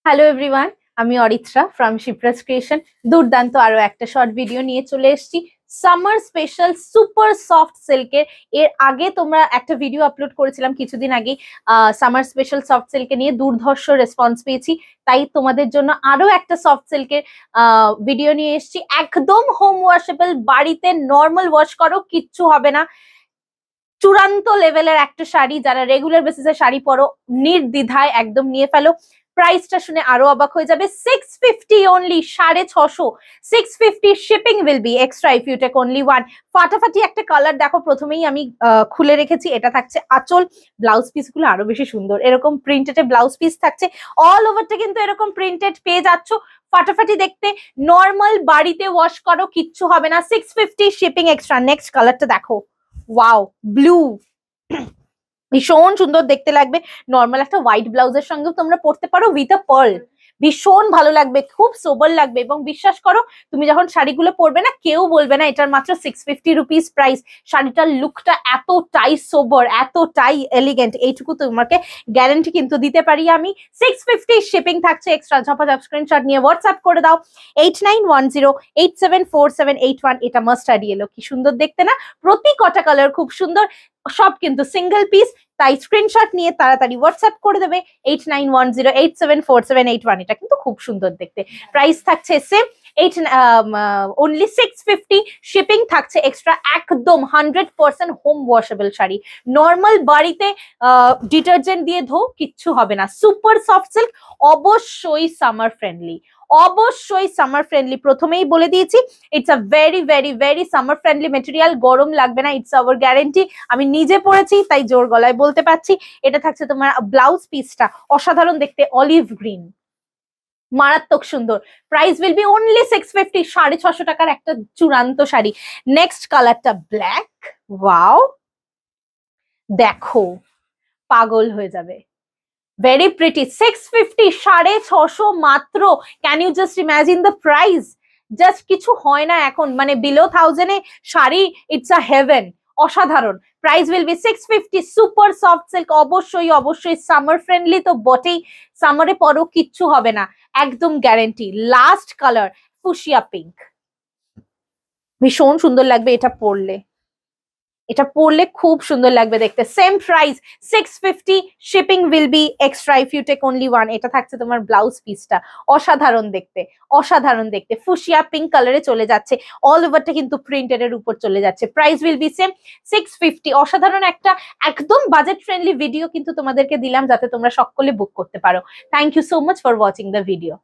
Hello everyone, আমি Aritra from Shipra's creation. দুর্দান্ত আরো একটা শর্ট ভিডিও নিয়ে চলে এসেছি সামার স্পেশাল সুপার সফট সিল্কের। এর আগে তোমরা একটা ভিডিও আপলোড করেছিলাম কিছুদিন আগে সামার স্পেশাল সফট সিল্কে নিয়ে, দুর্ধর্ষ রেসপন্স পেয়েছি। তাই তোমাদের জন্য আরো একটা সফট সিল্কের ভিডিও নিয়ে এসেছি। একদম হোম ওয়াশেবল, বাড়িতে নর্মাল ওয়াশ করো, কিচ্ছু হবে না। চূড়ান্ত লেভেলের একটা শাড়ি, যারা রেগুলার বেসিসে শাড়ি পরো নির্দ্বিধায় একদম নিয়ে ফেলো। প্রাইসটা শুনে আরো অবাক হয়ে যাবে, 650 only, 650। 650 shipping will be extra if you take only one. ফাটাফাটি একটা কালার দেখো, প্রথমেই আমি খুলে রেখেছি। এটা থাকছে আঁচল, ব্লাউজ পিস গুলো আরো বেশি সুন্দর, এরকম প্রিন্টেড ব্লাউজ পিস থাকছে। অল ওভারটা কিন্তু এরকম প্রিন্টেড পেয়ে যাচ্ছ, ফাটাফাটি দেখতে। নর্মাল বাড়িতে ওয়াশ করো, কিচ্ছু হবে না। 650 শিপিং এক্সট্রা। নেক্সট কালারটা দেখো, ওয়াও, ব্লু, ভীষণ সুন্দর দেখতে লাগবে। নর্মাল একটা হোয়াইট ব্লাউজের সঙ্গেও তোমরা পরতে পারো উইথ আ পার্ল, ভীষণ ভালো লাগবে, খুব সোবার লাগবে। এবং বিশ্বাস করো, তুমি যখন শাড়িগুলো পরবে না, কেউ বলবে না এটার মাত্র 650 রুপিস প্রাইস। শাড়িটার লুকটা এতটাই সোবার, এতটাই এলিগেন্ট, এইটুকু তোমাকে গ্যারান্টি কিন্তু দিতে পারি আমি। 650 শিপিং থাকছে এক্সট্রা। ঝপাঝপ স্ক্রিনশট নিয়ে হোয়াটসঅ্যাপ করে দাও 8910874781। এটা মাস্টার্ড ইয়েলো, কি সুন্দর দেখতে না? প্রতি কটা কালার খুব সুন্দর, সব কিন্তু সিঙ্গেল পিস। তাই স্ক্রিনশট নিয়ে তাড়াতাড়ি হোয়াটসঅ্যাপ করে দেবে 8910874781। এটা কিন্তু খুব সুন্দর দেখতে। প্রাইস থাকছে সেম, অনলি 650। শিপিং থাকছে এক্সট্রা। একদম 100% হোম ওয়াশেবল শাড়ি। নর্মাল বাড়িতে ডিটারজেন্ট দিয়ে ধো, কিচ্ছু হবে না। সুপার সফট সিল্ক, অবশ্যই সামার ফ্রেন্ডলি, অবশ্যই সামার ফ্রেন্ডলি। প্রথমেই বলে দিয়েছি, it's a very very very summer friendly material. গরম লাগবে না, ইটস আওয়ার গ্যারেন্টি। আমি নিজে পড়েছি তাই জোর গলায় বলতে পারছি। এটা থাকছে তোমার ব্লাউজ পিসটা, অসাধারণ দেখতে, অলিভ গ্রিন, মারাত্মক সুন্দর। Price will B only 650। 650 টাকার একটা চূড়ান্ত শাড়ি। নেক্সট কালারটা ব্ল্যাক, ওয়াও, দেখো, পাগল হয়ে যাবে। Very pretty. 650, 650 মাত্র। Can you just imagine the price? Just কিছু হয় না এখন, মানে বিলো 1000 এ শাড়ি, ইটস আ হেভেন, অসাধারণ। Price will be 650। Super soft silk, অবশ্যই অবশ্যই সামার ফ্রেন্ডলি তো বটেই। সামারে পরও কিচ্ছু হবে না, একদম guarantee. Last colour fuchsia pink, ভীষণ সুন্দর লাগবে এটা পরলে। এটা পরলে খুব সুন্দর লাগবে দেখতে। Same price 650। Shipping will be extra if you take only one. এটা থাকছে তোমার ব্লাউজ পিসটা, অসাধারণ দেখতে, অসাধারণ দেখতে। ফুশিয়া পিঙ্ক কালারে চলে যাচ্ছে, অল ওভারটা কিন্তু প্রিন্টেড এর উপর চলে যাচ্ছে। Price will B same 650। অসাধারণ একটা একদম বাজেট ফ্রেন্ডলি ভিডিও কিন্তু তোমাদেরকে দিলাম, যাতে তোমরা সকলে বুক করতে পারো। Thank you so much for watching the video.